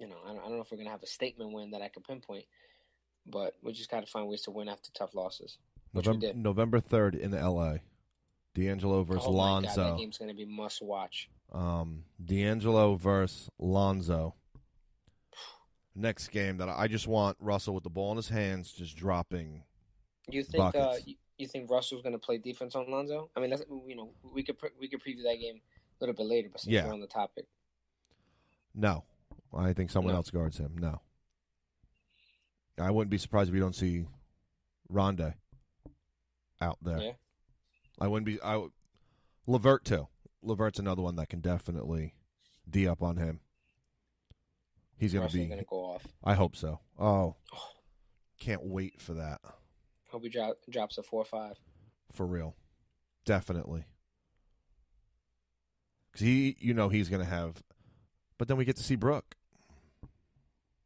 I don't know if we're gonna have a statement win that I could pinpoint, but we just got to find ways to win after tough losses, which we did. November 3rd in L.A. D'Angelo versus Oh my God, that Lonzo. game's gonna be must watch. D'Angelo versus Lonzo. Next game that I just want Russell with the ball in his hands, just dropping You think buckets. you think Russell's gonna play defense on Lonzo? I mean, that's, we could preview that game a little bit later, but since we're Yeah. on the topic, No. I think someone no. else guards him. No. I wouldn't be surprised if you don't see Rondé out there. Yeah. I wouldn't be. Levert too. Levert's another one that can definitely D up on him. He's going to Russell's be. gonna go off. I hope so. Oh, can't wait for that. Hope he drops a 4 or 5. For real, definitely. Because he's going to have. But then we get to see Brooke.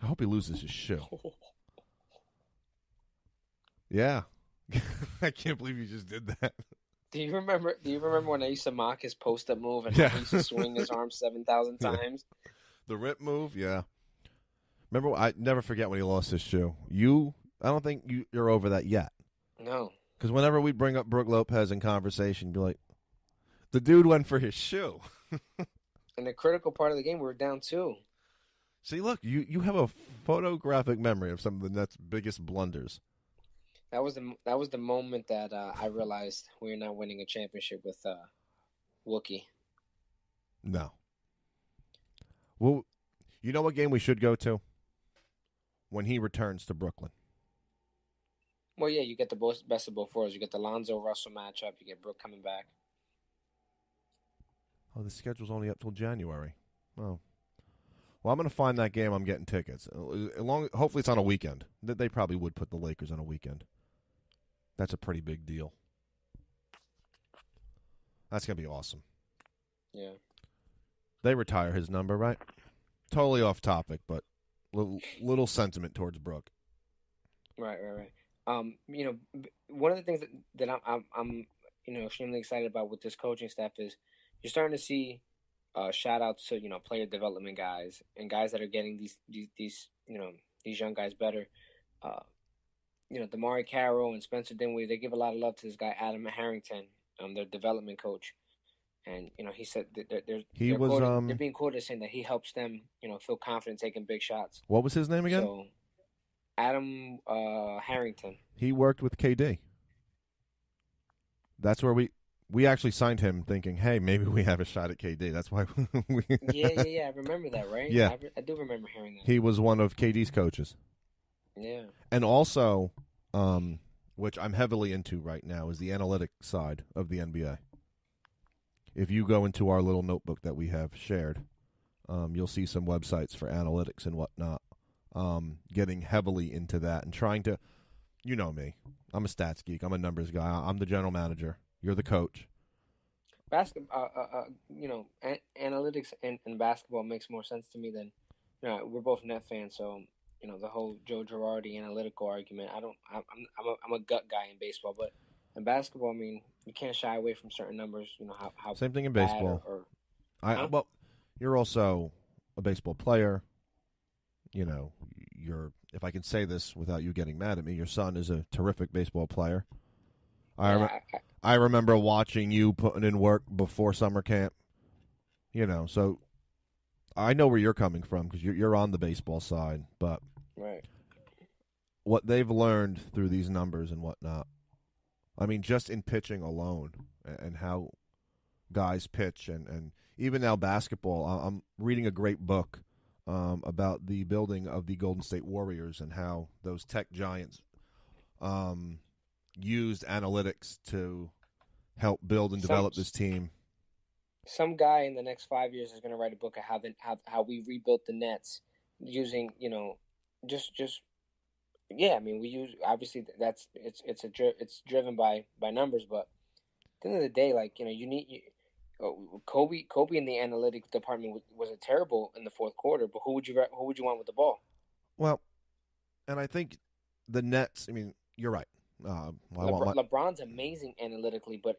I hope he loses his shoe. Yeah. I can't believe you just did that. Do you remember when I used to mock his post up move and Yeah. he used to swing his arm 7,000 times? The rip move, yeah. Remember, I never forget when he lost his shoe. I don't think you're over that yet. No. Because whenever we bring up Brooke Lopez in conversation, be like, the dude went for his shoe. In the critical part of the game, we were down 2. See, look, you have a photographic memory of some of the Nets' biggest blunders. That was the moment that I realized we were not winning a championship with Wookie. No. Well, you know what game we should go to? When he returns to Brooklyn. Well, yeah, you get the best of both worlds. You get the Lonzo Russell matchup. You get Brooke coming back. Oh, the schedule's only up till January. Oh. Well, I'm going to find that game. I'm getting tickets. Hopefully it's on a weekend. They probably would put the Lakers on a weekend. That's a pretty big deal. That's going to be awesome. Yeah. They retire his number, right? Totally off topic, but little sentiment towards Brooke. Right. One of the things that I'm extremely excited about with this coaching staff is you're starting to see shout outs to player development guys and guys that are getting these young guys better. Damari Carroll and Spencer Dinwiddie, they give a lot of love to this guy Adam Harrington, their development coach. And he said that they're being quoted saying that he helps them, feel confident taking big shots. What was his name again? So, Adam Harrington. He worked with KD. That's where we actually signed him, thinking, "Hey, maybe we have a shot at KD." That's why. Yeah. I remember that, right? Yeah, I do remember hearing that. He was one of KD's coaches. Yeah, and also, which I'm heavily into right now, is the analytics side of the NBA. If you go into our little notebook that we have shared, you'll see some websites for analytics and whatnot. Getting heavily into that and trying to, you know me, I'm a stats geek. I'm a numbers guy. I'm the general manager. You're the coach. Basketball, analytics and basketball makes more sense to me than, we're both net fans, so the whole Joe Girardi analytical argument. I'm a gut guy in baseball, but in basketball, I mean, you can't shy away from certain numbers. How same thing in baseball. Well, you're also a baseball player. If I can say this without you getting mad at me, your son is a terrific baseball player. I remember watching you putting in work before summer camp. So I know where you're coming from because you're on the baseball side, but right. What they've learned through these numbers and whatnot, I mean, just in pitching alone and how guys pitch and even now basketball, I'm reading a great book about the building of the Golden State Warriors and how those tech giants used analytics to help build and develop this team. Some guy in the next 5 years is going to write a book of how we rebuilt the Nets using I mean, we use, obviously it's driven by numbers, but at the end of the day, Kobe in the analytics department was terrible in the fourth quarter. But who would you want with the ball? Well, and I think the Nets. I mean, you're right. LeBron's amazing analytically, but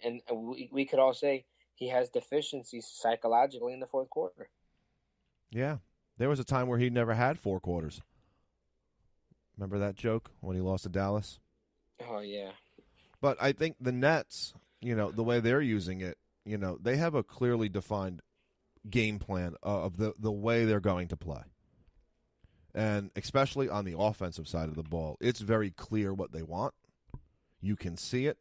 we could all say he has deficiencies psychologically in the fourth quarter. Yeah, There was a time where he never had 4 quarters. Remember that joke when he lost to Dallas? Oh yeah. But I think the Nets, the way they're using it, they have a clearly defined game plan of the way they're going to play. And especially on the offensive side of the ball, it's very clear what they want. You can see it.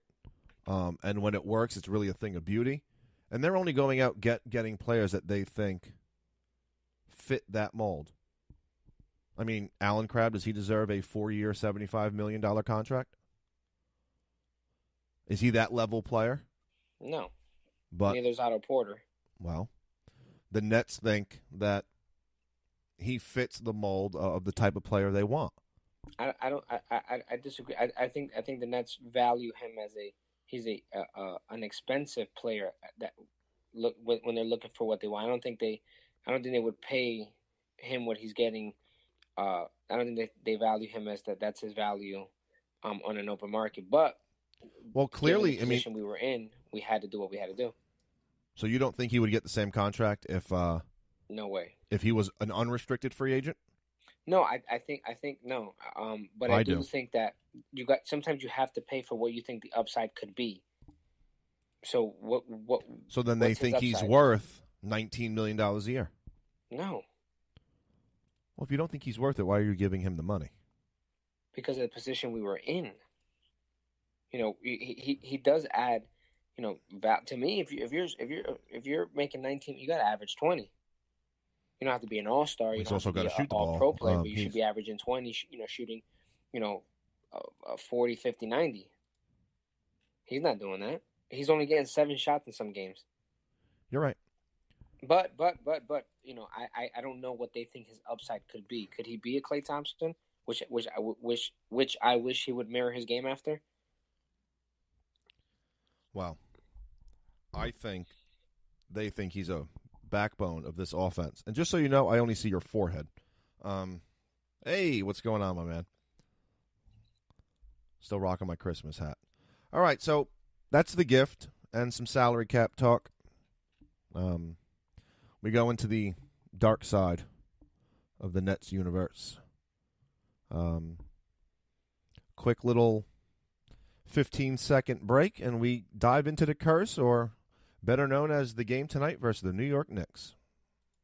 And when it works, it's really a thing of beauty. And they're only going out getting players that they think fit that mold. I mean, Allen Crabbe, does he deserve a 4-year, $75 million contract? Is he that level player? No. But neither's Otto Porter. Well, the Nets think that he fits the mold of the type of player they want. I disagree. I think the Nets value him as he's an expensive player that look when they're looking for what they want. I don't think they would pay him what he's getting. I don't think they value him as that's his value on an open market. But clearly, given the position we were in, we had to do what we had to do. So you don't think he would get the same contract if no way. If he was an unrestricted free agent? No, I think no. But I do think that sometimes you have to pay for what you think the upside could be. So what? So then they think he's worth $19 million a year. No. Well, if you don't think he's worth it, why are you giving him the money? Because of the position we were in. He does add. To me, if you're making 19, you got to average 20. You don't have to be an all-star. You He's don't also have to got be to shoot the all ball. pro player, but you should be averaging 20. Shooting, 40, 50, 90. He's not doing that. He's only getting 7 shots in some games. You're right. But I don't know what they think his upside could be. Could he be a Klay Thompson? Which I wish he would mirror his game after. Well, I think they think he's a backbone of this offense. And just so you know, I only see your forehead. Hey, what's going on, my man? Still rocking my Christmas hat. All right, so that's the gift and some salary cap talk. We go into the dark side of the Nets universe. Quick little 15-second break, and we dive into the curse, or better known as the game tonight versus the New York Knicks.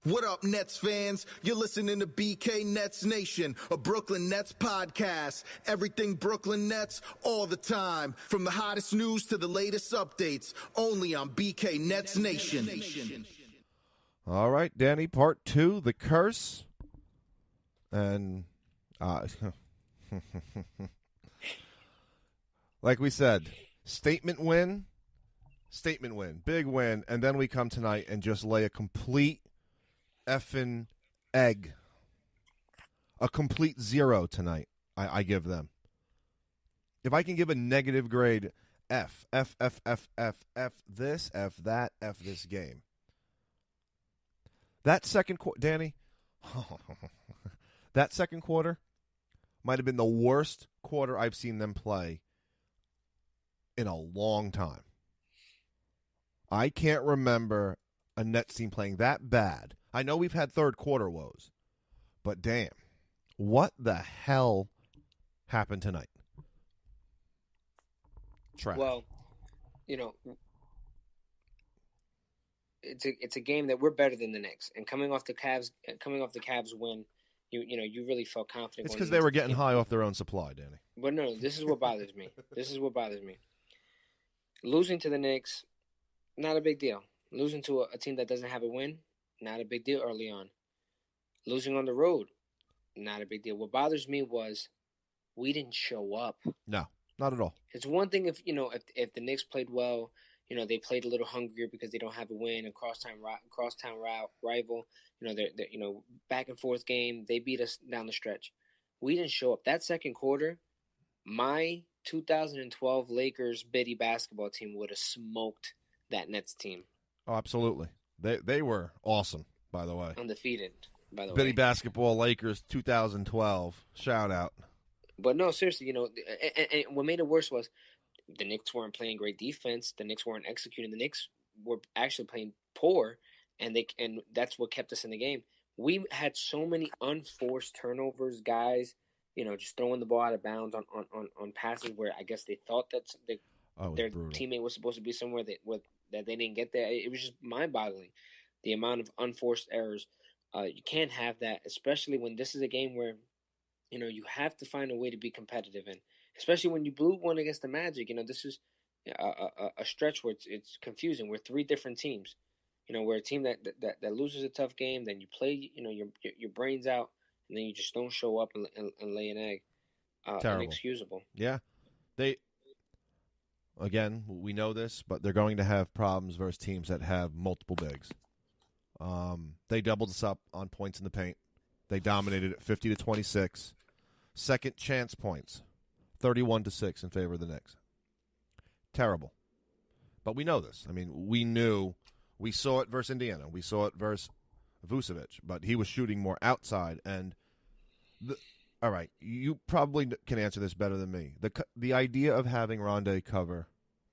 What up, Nets fans? You're listening to BKNetsNation, a Brooklyn Nets podcast. Everything Brooklyn Nets, all the time. From the hottest news to the latest updates, only on BKNetsNation. All right, Danny, part 2, the curse. And like we said, statement win, big win, and then we come tonight and just lay a complete effing egg. A complete 0 tonight, I give them. If I can give a negative grade, F this, F that, F this game. That second quarter, Danny, that second quarter might have been the worst quarter I've seen them play in a long time. I can't remember a Nets team playing that bad. I know we've had third quarter woes, but damn, what the hell happened tonight? Trash. Well, it's a game that we're better than the Knicks, and coming off the Cavs win, you really felt confident. It's because they were getting high off their own supply, Danny. But no, this is what bothers me. Losing to the Knicks, not a big deal. Losing to a team that doesn't have a win, not a big deal early on. Losing on the road, not a big deal. What bothers me was we didn't show up. No, not at all. It's one thing if the Knicks played well, they played a little hungrier because they don't have a win, a crosstown rival. They're back and forth game. They beat us down the stretch. We didn't show up. That second quarter, my 2012 Lakers Biddy basketball team would have smoked that Nets team. Oh, absolutely. They were awesome, by the way. Undefeated, by the way. Biddy basketball Lakers 2012. Shout out. But no, seriously, and what made it worse was the Knicks weren't playing great defense. The Knicks weren't executing. The Knicks were actually playing poor, and that's what kept us in the game. we had so many unforced turnovers, guys. Just throwing the ball out of bounds on passes where I guess they thought that Oh, it was their brutal. teammate was supposed to be somewhere that they didn't get there. It was just mind-boggling, the amount of unforced errors. You can't have that, especially when this is a game where you have to find a way to be competitive, and especially when you blew one against the Magic. This is a stretch where it's confusing. We're three different teams. We're a team that loses a tough game, then you play your brains out, and then you just don't show up and lay an egg. Terrible. Inexcusable. Yeah, they again we know this, but they're going to have problems versus teams that have multiple bigs. They doubled us up on points in the paint. They dominated at 50-26. Second chance points, 31-6 in favor of the Knicks. Terrible. But we know this. I mean, we saw it versus Indiana. We saw it versus Vucevic, but he was shooting more outside. And all right, you probably can answer this better than me. The idea of having Rondé cover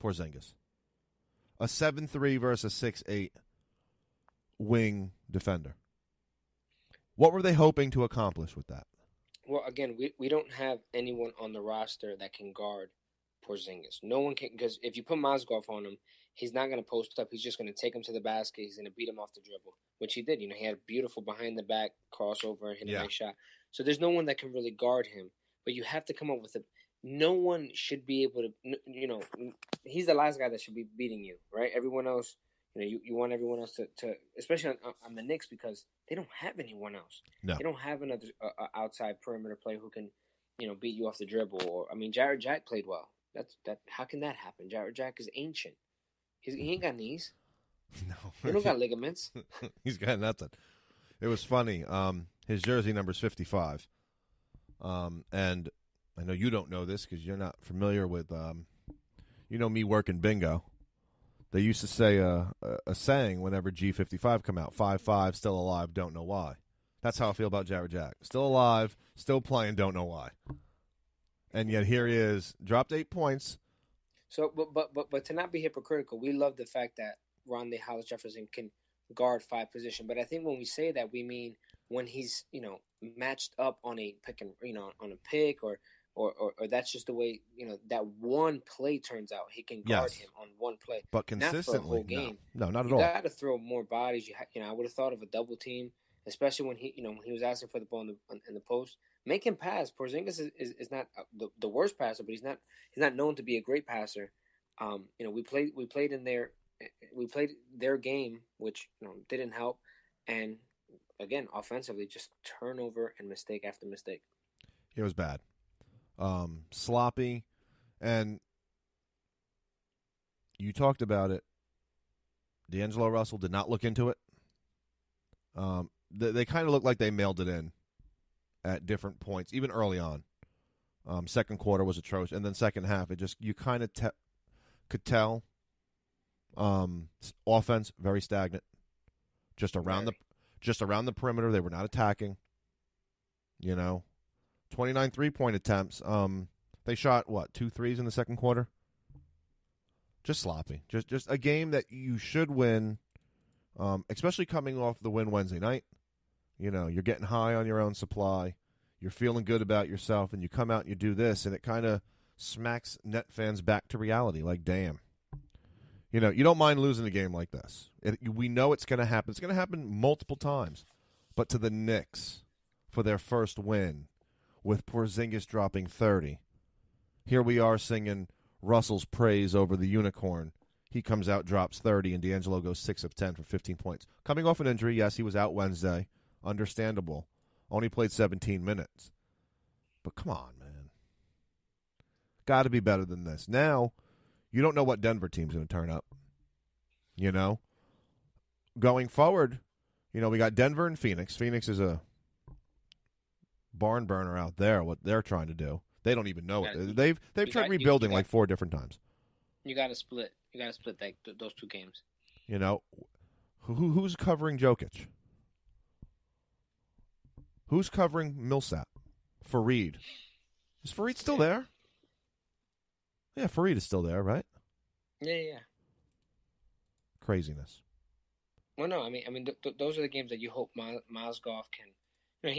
Porzingis, a 7-3 versus a 6-8 wing defender. What were they hoping to accomplish with that? Well, again, we don't have anyone on the roster that can guard Porzingis. No one can, because if you put Mozgov on him, he's not going to post up. He's just going to take him to the basket. He's going to beat him off the dribble, which he did. He had a beautiful behind the back crossover and hit a nice shot. So there's no one that can really guard him. But you have to come up with it. No one should be able to. He's the last guy that should be beating you, right? Everyone else. You want everyone else to especially on the Knicks, because they don't have anyone else. No. They don't have another outside perimeter player who can, beat you off the dribble. Or Jared Jack played well. How can that happen? Jared Jack is ancient. He ain't got knees. No, he don't got ligaments. He's got nothing. It was funny. His jersey number is 55. And I know you don't know this because you're not familiar with, me working bingo. They used to say a saying whenever G55 come out, 5-5, still alive, don't know why. That's how I feel about Jared Jack. Still alive, still playing, don't know why. And yet here he is, dropped 8 points. So, but to not be hypocritical, we love the fact that Rondae Hollis Jefferson can guard 5 position. But I think when we say that, we mean when he's matched up on a pick and on a pick or that's just the way that one play turns out. He can guard him on one play, but consistently, not for a whole game. No, not at all. You got to throw more bodies. I would have thought of a double team, especially when he was asking for the ball in the post. Make him pass. Porzingis is not the worst passer, but he's not known to be a great passer. We played their game, which didn't help, and again offensively, just turnover and mistake after mistake. It was bad. Sloppy, and you talked about it. D'Angelo Russell did not look into it. They kind of looked like they mailed it in at different points, even early on. Second quarter was atrocious, and then second half, it just you kind of could tell. Offense very stagnant, just around the perimeter. They were not attacking. 29 3-point attempts. They shot, 2 threes in the second quarter? Just sloppy. Just a game that you should win, especially coming off the win Wednesday night. You're getting high on your own supply. You're feeling good about yourself, and you come out and you do this, and it kind of smacks net fans back to reality. Like, damn. You don't mind losing a game like this. We know it's going to happen. It's going to happen multiple times. But to the Knicks, for their first win, with Porzingis dropping 30. Here we are singing Russell's praise over the unicorn. He comes out, drops 30, and D'Angelo goes 6 of 10 for 15 points. Coming off an injury, yes, he was out Wednesday. Understandable. Only played 17 minutes. But come on, man. Got to be better than this. Now, you don't know what Denver team's going to turn up. Going forward, we got Denver and Phoenix. Phoenix is a barn burner out there, what they're trying to do. They don't even know it. They've tried rebuilding like 4 different times. You got to split. You got to split those 2 games. Who's covering Jokic? Who's covering Millsap? Fareed. Is Fareed still there? Yeah, Fareed is still there, right? Yeah. Craziness. Well, no, I mean, those are the games that you hope Mozgov can. You know,